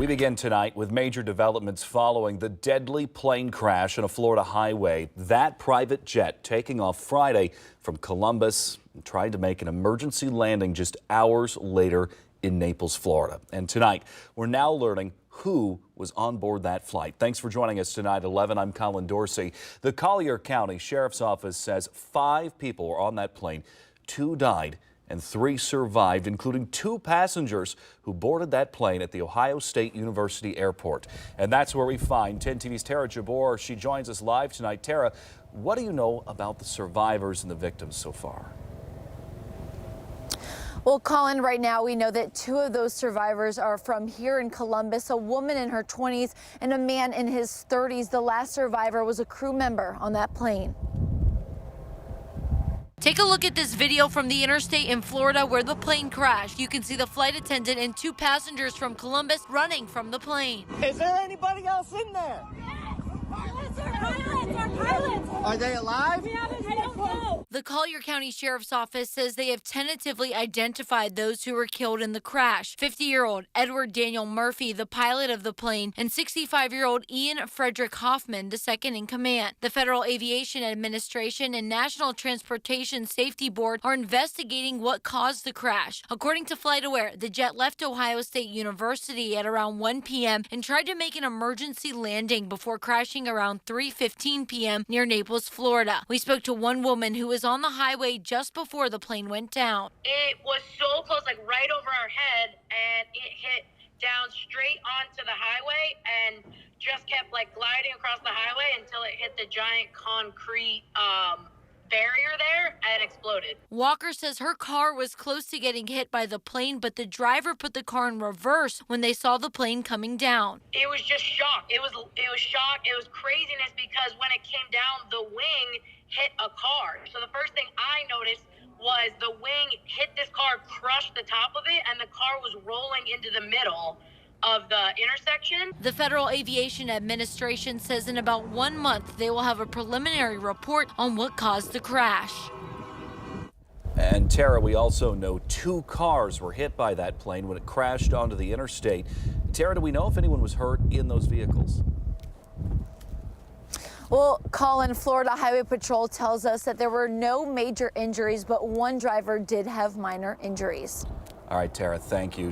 We begin tonight with major developments following the deadly plane crash on a Florida highway. That private jet taking off Friday from Columbus and trying to make an emergency landing just hours later in Naples, Florida. And tonight, we're now learning who was on board that flight. Thanks for joining us tonight at 11. I'm Colin Dorsey. The Collier County Sheriff's Office says 5 people were on that plane. 2 died and 3 survived, including 2 passengers who boarded that plane at the Ohio State University Airport. And that's where we find 10 TV's Tara Jabor. She joins us live tonight. Tara, what do you know about the survivors and the victims so far? Well, Colin, right now we know that 2 of those survivors are from here in Columbus, a woman in her 20s and a man in his 30s. The last survivor was a crew member on that plane. Take a look at this video from the interstate in Florida where the plane crashed. You can see the flight attendant and 2 passengers from Columbus running from the plane. Is there anybody else in there? Are they alive? The Collier County Sheriff's Office says they have tentatively identified those who were killed in the crash. 50-year-old Edward Daniel Murphy, the pilot of the plane, and 65-year-old Ian Frederick Hoffman, the second in command. The Federal Aviation Administration and National Transportation Safety Board are investigating what caused the crash. According to FlightAware, the jet left Ohio State University at around 1 p.m. and tried to make an emergency landing before crashing around 3:15 p.m. near Naples, Florida. We spoke to one woman who was on the highway just before the plane went down. It was so close, like right over our head, and it hit down straight onto the highway and just kept like gliding across the highway until it hit the giant concrete barrier there and exploded. Walker says her car was close to getting hit by the plane, but the driver put the car in reverse when they saw the plane coming down. It was just shock. It was shock. It was craziness because when it came down, the wing hit a car. So the first thing I noticed was the wing hit this car, crushed the top of it, and the car was rolling into the middle of the intersection. The Federal Aviation Administration says in about 1 month they will have a preliminary report on what caused the crash. And Tara, we also know 2 cars were hit by that plane when it crashed onto the interstate. Tara, do we know if anyone was hurt in those vehicles? Well, Colin, Florida Highway Patrol tells us that there were no major injuries, but one driver did have minor injuries. All right, Tara, thank you.